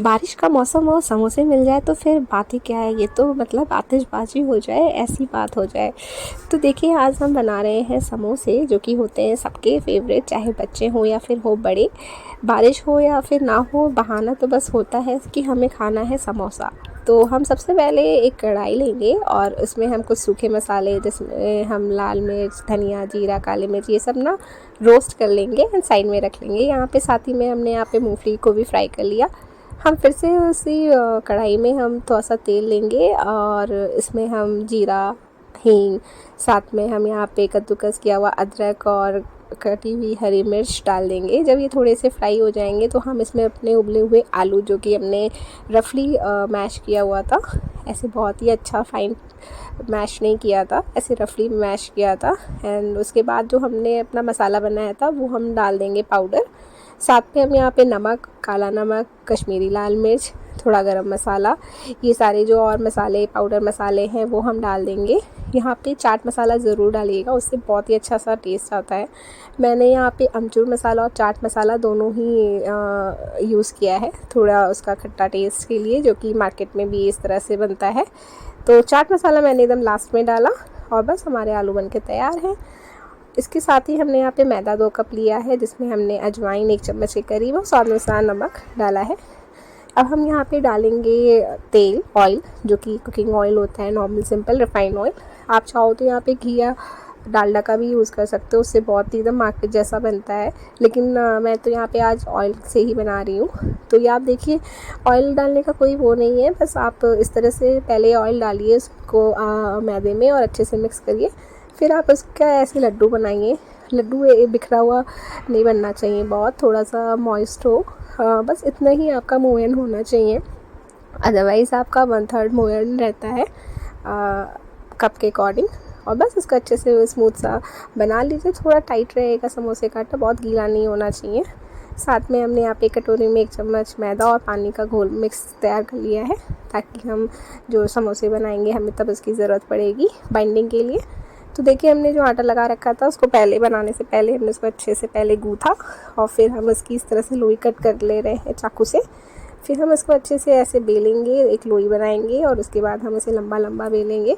बारिश का मौसम और समोसे मिल जाए तो फिर बात ही क्या है, ये तो मतलब आतिशबाजी हो जाए, ऐसी बात हो जाए। तो देखिए आज हम बना रहे हैं समोसे, जो कि होते हैं सबके फेवरेट, चाहे बच्चे हों या फिर हो बड़े, बारिश हो या फिर ना हो, बहाना तो बस होता है कि हमें खाना है समोसा। तो हम सबसे पहले एक कढ़ाई लेंगे और उसमें हम कुछ सूखे मसाले, जिसमें हम लाल मिर्च, धनिया, जीरा, काली मिर्च, ये सब ना रोस्ट कर लेंगे एंड साइड में रख लेंगे। यहाँ पे साथ ही में हमने यहाँ पे मूंगफली को भी फ्राई कर लिया। हम फिर से उसी कढ़ाई में हम थोड़ा सा तेल लेंगे और इसमें हम जीरा, हींग, साथ में हम यहाँ पे कद्दूकस किया हुआ अदरक और कटी हुई हरी मिर्च डाल देंगे। जब ये थोड़े से फ्राई हो जाएंगे तो हम इसमें अपने उबले हुए आलू, जो कि हमने रफली मैश किया हुआ था, ऐसे बहुत ही अच्छा फाइन मैश नहीं किया था, ऐसे रफली मैश किया था, एंड उसके बाद जो हमने अपना मसाला बनाया था वो हम डाल देंगे पाउडर। साथ में हम यहाँ पे नमक, काला नमक, कश्मीरी लाल मिर्च, थोड़ा गरम मसाला, ये सारे जो और मसाले, पाउडर मसाले हैं वो हम डाल देंगे। यहाँ पे चाट मसाला ज़रूर डालिएगा, उससे बहुत ही अच्छा सा टेस्ट आता है। मैंने यहाँ पे अमचूर मसाला और चाट मसाला दोनों ही यूज़ किया है, थोड़ा उसका खट्टा टेस्ट के लिए, जो कि मार्केट में भी इस तरह से बनता है। तो चाट मसाला मैंने एकदम लास्ट में डाला और बस हमारे आलू बन के तैयार हैं। इसके साथ ही हमने यहाँ पे मैदा 2 कप लिया है, जिसमें हमने अजवाइन 1 चम्मच के करीब और स्वाद अनुसार नमक डाला है। अब हम यहाँ पे डालेंगे तेल, ऑयल, जो कि कुकिंग ऑयल होता है, नॉर्मल सिंपल रिफाइंड ऑयल। आप चाहो तो यहाँ पे घी या डालडा का भी यूज़ कर सकते हो, उससे बहुत ही एकदम मार्केट जैसा बनता है, लेकिन मैं तो यहाँ पे आज ऑयल से ही बना रही हूँ। तो ये आप देखिए, ऑयल डालने का कोई वो नहीं है, बस आप इस तरह से पहले ऑयल डालिए उसको मैदे में और अच्छे से मिक्स करिए। फिर आप उसका ऐसे लड्डू बनाइए। लड्डू बिखरा हुआ नहीं बनना चाहिए, बहुत थोड़ा सा मॉइस्ट हो, बस इतना ही आपका मोयन होना चाहिए। अदरवाइज़ आपका 1/3 मोयन रहता है कप के अकॉर्डिंग। और बस इसको अच्छे से स्मूथ सा बना लीजिए, थोड़ा टाइट रहेगा समोसे का आटा, बहुत गीला नहीं होना चाहिए। साथ में हमने यहाँ पे कटोरी में 1 चम्मच मैदा और पानी का घोल मिक्स तैयार कर लिया है, ताकि हम जो समोसे बनाएंगे हमें तब इसकी ज़रूरत पड़ेगी बाइंडिंग के लिए। तो देखिए हमने जो आटा लगा रखा था, उसको पहले बनाने से पहले हमने उसको अच्छे से पहले गूँथा और फिर हम इसकी इस तरह से लोई कट कर ले रहे हैं चाकू से। फिर हम इसको अच्छे से ऐसे बेलेंगे, एक लोई बनाएंगे और उसके बाद हम इसे लंबा लंबा बेलेंगे।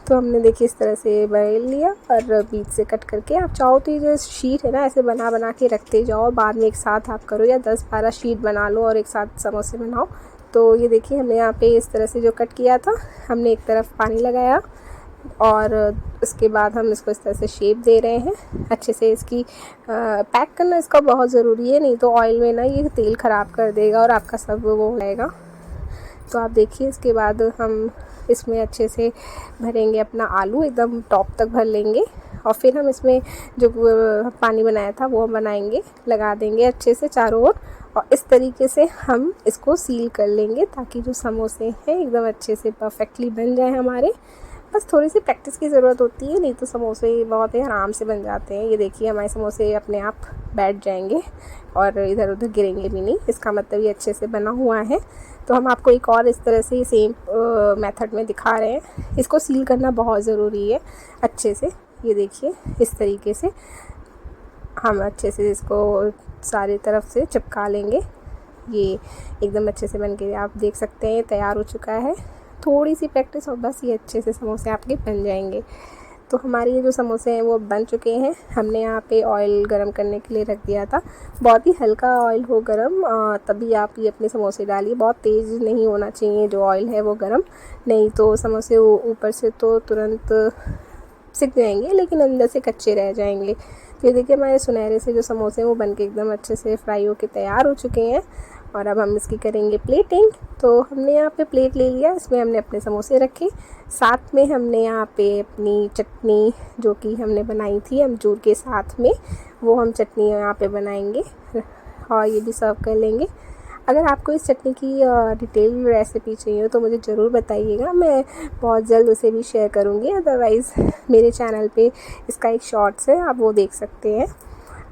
तो हमने देखिए इस तरह से बेल लिया और बीच से कट करके, आप चाहो तो ये जो शीट है ना, ऐसे बना बना के रखते जाओ, बाद में एक साथ आप करो, या 10-12 शीट बना लो और एक साथ समोसे बनाओ। तो ये देखिए हमने यहाँ पे इस तरह से जो कट किया था, हमने एक तरफ पानी लगाया और उसके बाद हम इसको इस तरह से शेप दे रहे हैं। अच्छे से इसकी पैक करना इसका बहुत ज़रूरी है, नहीं तो ऑयल में ना ये तेल ख़राब कर देगा और आपका सब वो हो जाएगा। तो आप देखिए इसके बाद हम इसमें अच्छे से भरेंगे अपना आलू, एकदम टॉप तक भर लेंगे और फिर हम इसमें जो पानी बनाया था वो बनाएंगे, लगा देंगे अच्छे से चारों ओर, और इस तरीके से हम इसको सील कर लेंगे, ताकि जो समोसे हैं एकदम अच्छे से परफेक्टली बन जाए हमारे। बस थोड़ी सी प्रैक्टिस की ज़रूरत होती है, नहीं तो समोसे बहुत ही आराम से बन जाते हैं। ये देखिए हमारे समोसे अपने आप बैठ जाएंगे और इधर उधर गिरेंगे भी नहीं, इसका मतलब ये अच्छे से बना हुआ है। तो हम आपको एक और इस तरह से सेम मेथड में दिखा रहे हैं। इसको सील करना बहुत ज़रूरी है अच्छे से। ये देखिए इस तरीके से हम अच्छे से इसको सारी तरफ से चिपका लेंगे। ये एकदम अच्छे से बन के आप देख सकते हैं तैयार हो चुका है। थोड़ी सी प्रैक्टिस और बस ये अच्छे से समोसे आपके बन जाएंगे। तो हमारे ये जो समोसे हैं वो बन चुके हैं। हमने यहाँ पे ऑयल गरम करने के लिए रख दिया था, बहुत ही हल्का ऑयल हो गरम, तभी आप ये अपने समोसे डालिए। बहुत तेज़ नहीं होना चाहिए जो ऑयल है वो गरम, नहीं तो समोसे ऊपर से तो तुरंत सिक जाएंगे लेकिन अंदर से कच्चे रह जाएंगे। तो ये देखिए हमारे सुनहरे से जो समोसे हैं वो बन के एकदम अच्छे से फ्राई होके तैयार हो चुके हैं। और अब हम इसकी करेंगे प्लेटिंग। तो हमने यहाँ पे प्लेट ले लिया, इसमें हमने अपने समोसे रखे, साथ में हमने यहाँ पे अपनी चटनी जो कि हमने बनाई थी अमचूर के साथ में, वो हम चटनी यहाँ पे बनाएंगे और ये भी सर्व कर लेंगे। अगर आपको इस चटनी की डिटेल रेसिपी चाहिए हो तो मुझे ज़रूर बताइएगा, मैं बहुत जल्द उसे भी शेयर करूँगी। अदरवाइज़ मेरे चैनल पे इसका एक शॉर्ट्स है, आप वो देख सकते हैं।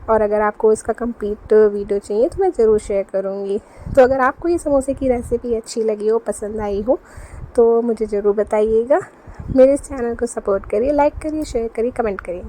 और अगर आपको इसका कंप्लीट वीडियो चाहिए तो मैं ज़रूर शेयर करूँगी। तो अगर आपको ये समोसे की रेसिपी अच्छी लगी हो, पसंद आई हो, तो मुझे ज़रूर बताइएगा। मेरे इस चैनल को सपोर्ट करिए, लाइक करिए, शेयर करिए, कमेंट करिए।